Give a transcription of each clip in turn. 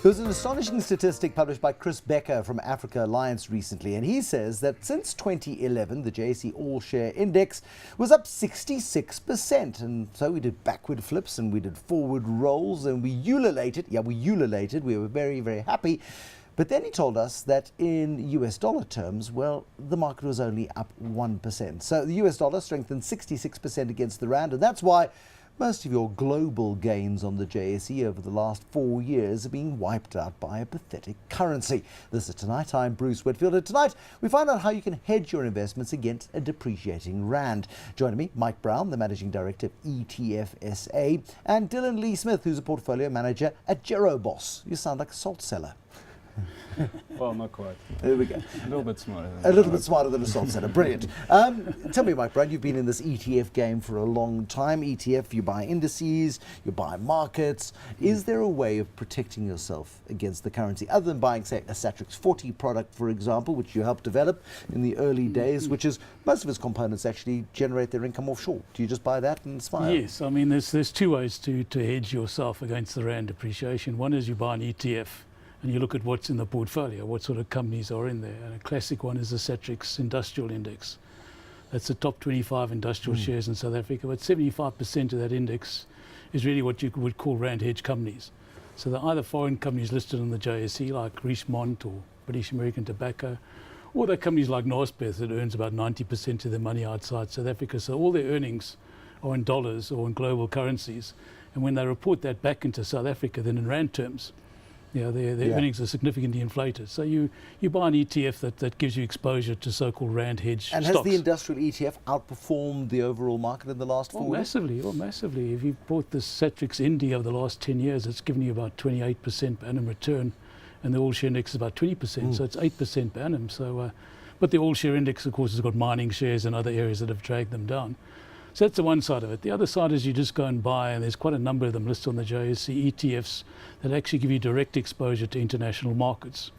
There was an astonishing statistic published by Chris Becker from Africa Alliance recently, and he says that since 2011, the JSE All Share Index was up 66%. And so we did backward flips and we did forward rolls and we ululated. Yeah, we ululated. We were very, very happy. But then he told us that in US dollar terms, well, the market was only up 1%. So the US dollar strengthened 66% against the rand, and that's why most of your global gains on the JSE over the last 4 years are being wiped out by a pathetic currency. This is Tonight. I'm Bruce Whitfield, and tonight we find out how you can hedge your investments against a depreciating rand. Joining me, Mike Brown, the Managing Director of ETFSA, and Dylan-Lee Smith, who's a portfolio manager at Gerobos. You sound like a salt seller. Well, not quite. There we go. A little bit smarter. A little bit smarter than a salt seller. Brilliant. Tell me, Mike Brown, you've been in this ETF game for a long time. ETF, you buy indices, you buy markets. Is there a way of protecting yourself against the currency, other than buying, say, a Satrix 40 product, for example, which you helped develop in the early days, which is most of its components actually generate their income offshore? Do you just buy that and it's fine? Yes, I mean, there's two ways to hedge yourself against the rand depreciation. One is you buy an ETF and you look at what's in the portfolio, what sort of companies are in there. And a classic one is the Satrix Industrial Index. That's the top 25 industrial shares in South Africa, but 75% of that index is really what you would call rand hedge companies. So they're either foreign companies listed on the JSE, like Richemont or British American Tobacco, or they're companies like Naspers that earns about 90% of their money outside South Africa. So all their earnings are in dollars or in global currencies. And when they report that back into South Africa, then in rand terms, their earnings are significantly inflated. So you buy an ETF that gives you exposure to so-called rand hedge and stocks. Has the industrial ETF outperformed the overall market in the last 4 years? Massively. If you've bought this Satrix Indy over the last 10 years, it's given you about 28% per annum return, and the all-share index is about 20%, so it's 8% per annum. So, but the all-share index, of course, has got mining shares and other areas that have dragged them down. So that's the one side of it. The other side is you just go and buy, and there's quite a number of them listed on the JSE, ETFs that actually give you direct exposure to international markets.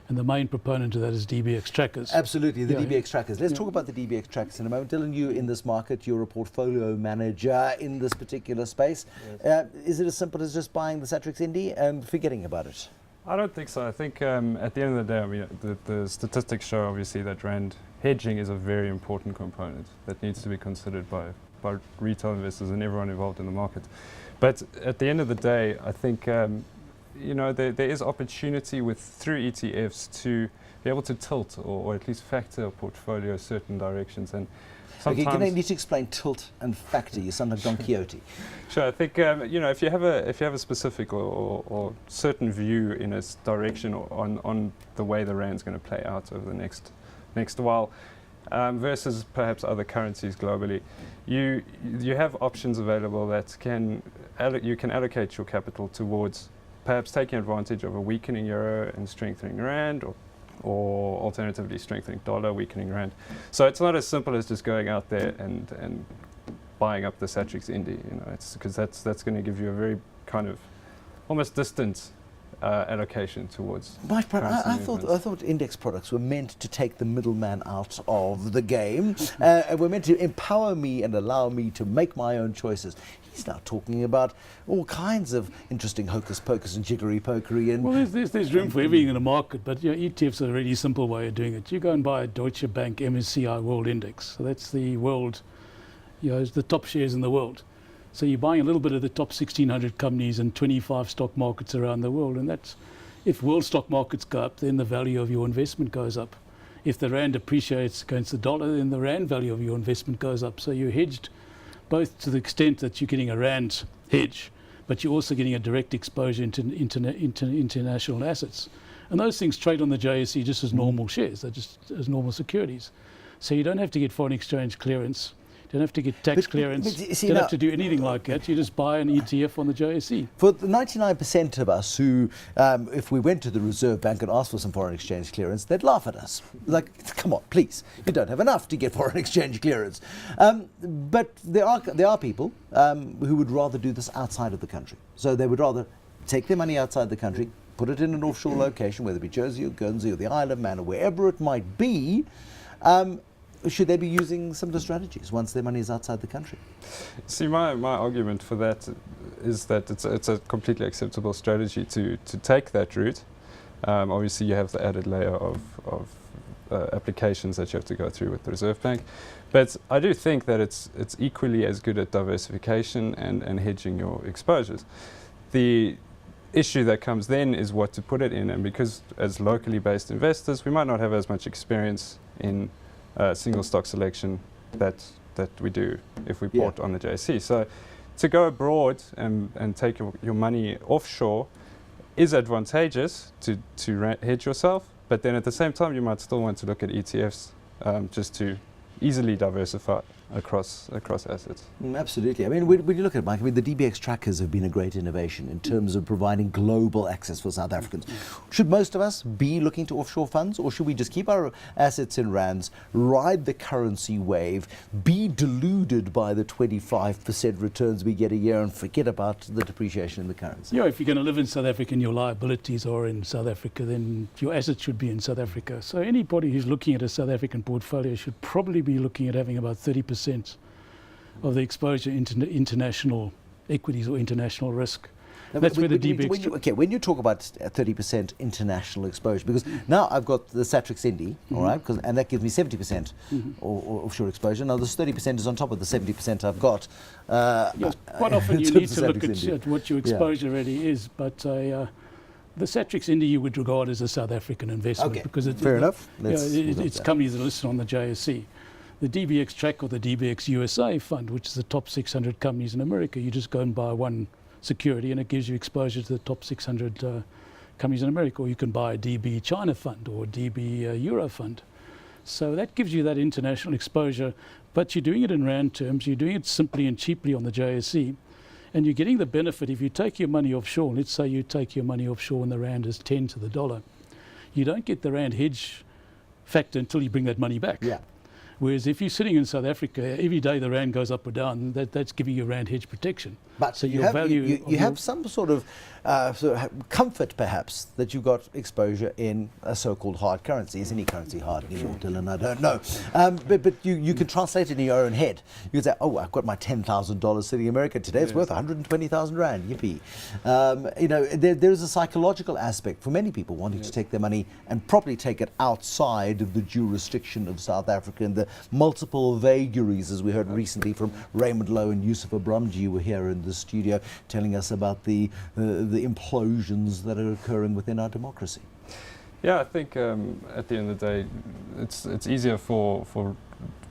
And the main proponent of that is DBX trackers. Absolutely, the DBX trackers. Let's talk about the DBX trackers in a moment. Dylan, you in this market, you're a portfolio manager in this particular space. Yes. Is it as simple as just buying the Satrix Indy and forgetting about it? I don't think so. I think at the end of the day, I mean, the statistics show obviously that rand hedging is a very important component that needs to be considered by retail investors and everyone involved in the market. But at the end of the day, I think there is opportunity through ETFs to be able to tilt or at least factor a portfolio certain directions. And sometimes okay, you need to explain tilt and factor. You sound like Don Quixote. Sure. I think if you have a specific or certain view in a direction on the way the rand's going to play out over the next while, versus perhaps other currencies globally, you have options available that you can allocate your capital towards perhaps taking advantage of a weakening euro and strengthening rand, or alternatively strengthening dollar, weakening rand. So it's not as simple as just going out there and buying up the Satrix Indy. It's because that's going to give you a very kind of almost distant allocation towards. Mike Brown, I thought index products were meant to take the middleman out of the game, and were meant to empower me and allow me to make my own choices. He's now talking about all kinds of interesting hocus pocus and jiggery pokery. And well, there's room for everything in the market, but ETFs are a really simple way of doing it. You go and buy a Deutsche Bank MSCI World Index. So that's the world, it's the top shares in the world. So you're buying a little bit of the top 1,600 companies and 25 stock markets around the world. And that's, if world stock markets go up, then the value of your investment goes up. If the rand appreciates against the dollar, then the rand value of your investment goes up. So you're hedged both to the extent that you're getting a rand hedge, but you're also getting a direct exposure into international assets. And those things trade on the JSE just as normal shares. They're just as normal securities. So you don't have to get foreign exchange clearance. You don't have to get tax clearance. You don't have to do anything like that. You just buy an ETF on the JSE. For the 99% of us who, if we went to the Reserve Bank and asked for some foreign exchange clearance, they'd laugh at us. Like, come on, please, you don't have enough to get foreign exchange clearance. But there are people who would rather do this outside of the country. So they would rather take their money outside the country, put it in an offshore location, whether it be Jersey or Guernsey or the Isle of Man or wherever it might be, should they be using similar strategies once their money is outside the country? See, my argument for that is that it's a completely acceptable strategy to take that route. Obviously, you have the added layer of applications that you have to go through with the Reserve Bank. But I do think that it's equally as good at diversification and hedging your exposures. The issue that comes then is what to put it in, and because as locally based investors, we might not have as much experience in single stock selection that we do if we bought on the JSE. So to go abroad and take your money offshore is advantageous to hedge yourself, but then at the same time you might still want to look at ETFs just to easily diversify across assets. Absolutely. I mean, when you look at it, Mike, I mean, the DBX trackers have been a great innovation in terms of providing global access for South Africans. Should most of us be looking to offshore funds, or should we just keep our assets in rands, ride the currency wave, be deluded by the 25% returns we get a year, and forget about the depreciation in the currency? Yeah, if you're going to live in South Africa and your liabilities are in South Africa, then your assets should be in South Africa. So anybody who's looking at a South African portfolio should probably be looking at having about 30% of the exposure into international equities or international risk. That's where the DBX... When you talk about 30% international exposure, because now I've got the Satrix Indy, all right, and that gives me 70% offshore exposure. Now this 30% is on top of the 70% I've got. Yes, quite often you need to look at what your exposure really is, but the Satrix Indy you would regard as a South African investment, because fair enough. It's companies that are listed on the JSE. The DBX Track or the DBX USA fund, which is the top 600 companies in America, you just go and buy one security and it gives you exposure to the top 600 companies in America. Or you can buy a DB China fund or a DB Euro fund. So that gives you that international exposure, but you're doing it in rand terms, you're doing it simply and cheaply on the JSE, and you're getting the benefit. If you take your money offshore, let's say you take your money offshore and the rand is 10 to the dollar, you don't get the rand hedge factor until you bring that money back. Yeah. Whereas if you're sitting in South Africa, every day the rand goes up or down, that's giving you rand hedge protection. But so you have some sort of comfort, perhaps, that you've got exposure in a so-called hard currency. Is any currency hard anymore, Dylan? I don't know. But you can translate it in your own head. You can say, oh, I've got my $10,000 sitting in America. Today it's worth 120,000 rand. Yippee. There's a psychological aspect for many people wanting to take their money and probably take it outside of the jurisdiction of South Africa, and the multiple vagaries, as we heard recently from Raymond Lowe and Yusuf Abramji, were here in the studio telling us about the implosions that are occurring within our democracy. Yeah, I think at the end of the day, it's easier for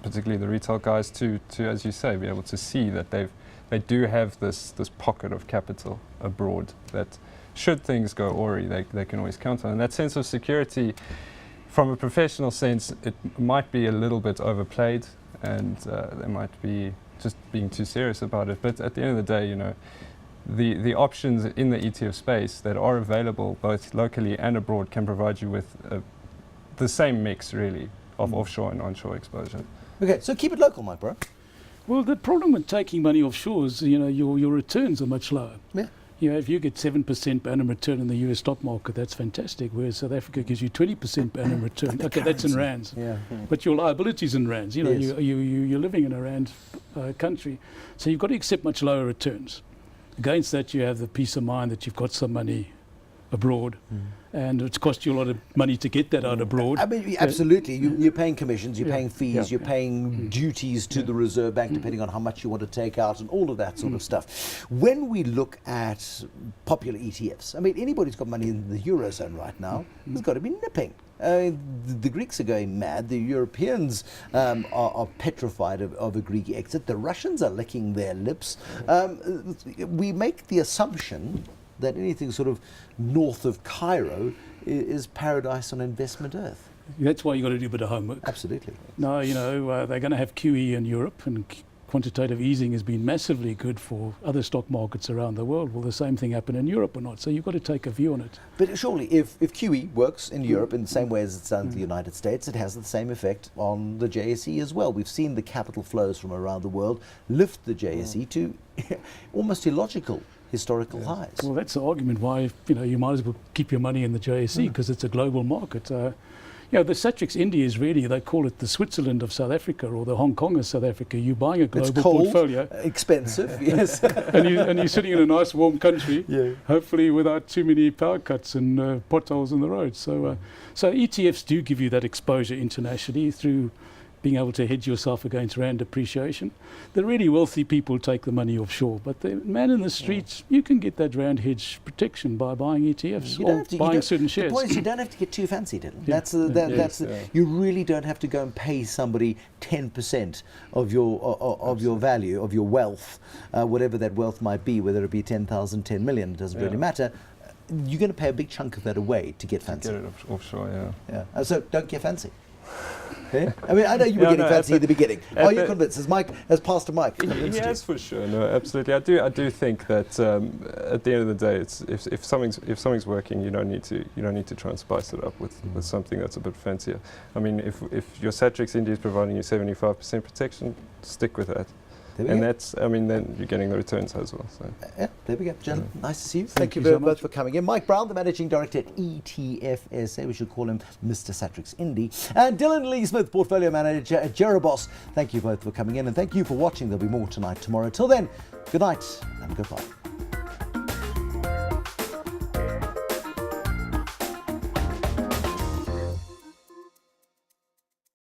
particularly the retail guys to, as you say, be able to see that they do have this pocket of capital abroad that, should things go awry, they can always count on. And that sense of security, from a professional sense, it might be a little bit overplayed, and they might be just being too serious about it. But at the end of the day, the options in the ETF space that are available both locally and abroad can provide you with the same mix, really, of offshore and onshore exposure. Okay, so keep it local, Mike, bro. Well, the problem with taking money offshore is, your returns are much lower. Yeah. If you get 7% per annum return in the US stock market, that's fantastic, whereas South Africa gives you 20% per annum return. Okay, that's in rands. Yeah. But your liability's in rands. Yes. You're living in a rand country, so you've got to accept much lower returns. Against that, you have the peace of mind that you've got some money abroad, and it's cost you a lot of money to get that out abroad. I mean, absolutely. You're paying commissions, you're paying fees, you're paying duties to the Reserve Bank, depending on how much you want to take out, and all of that sort of stuff. When we look at popular ETFs, I mean, anybody who's got money in the Eurozone right now has got to be nipping. The Greeks are going mad. The Europeans are petrified of a Greek exit. The Russians are licking their lips. We make the assumption that anything sort of north of Cairo is paradise on investment earth. That's why you've got to do a bit of homework. Absolutely. No, they're going to have QE in Europe, and quantitative easing has been massively good for other stock markets around the world. Will the same thing happen in Europe or not? So you've got to take a view on it. But surely if QE works in Europe in the same way as it's done in the United States, it has the same effect on the JSE as well. We've seen the capital flows from around the world lift the JSE to almost illogical historical highs. Well, that's the argument why you might as well keep your money in the JSE, because it's a global market. the Satrix India is really, they call it the Switzerland of South Africa or the Hong Kong of South Africa. You're buying a global it's cold, portfolio. Expensive, yes. and you're sitting in a nice warm country, hopefully without too many power cuts and potholes in the road. So ETFs do give you that exposure internationally through being able to hedge yourself against rand depreciation. The really wealthy people take the money offshore, but the man in the streets, you can get that rand hedge protection by buying ETFs or buying certain shares. The point is you don't have to get too fancy, Dylan. You really don't have to go and pay somebody 10% of your value, of your wealth, whatever that wealth might be, whether it be 10,000, 10 million, it doesn't really matter. You're going to pay a big chunk of that away to get fancy. Get it offshore, So don't get fancy. Okay? I mean, I know you were getting fancy in the beginning. Are you convinced? As Pastor Mike convinced Yes, for sure. No, absolutely. I do think that at the end of the day, it's if something's working, you don't need to try and spice it up with something that's a bit fancier. I mean, if your Satrix India is providing you 75% protection, stick with that. And then you're getting the returns as well. So. There we go. Gentlemen, nice to see you. Thank you very so much for coming in. Mike Brown, the Managing Director at ETFSA, we should call him Mr. Satrix Indy, and Dylan-Lee Smith, Portfolio Manager at Gerobos. Thank you both for coming in, and thank you for watching. There'll be more tonight, tomorrow. Till then, good night and goodbye.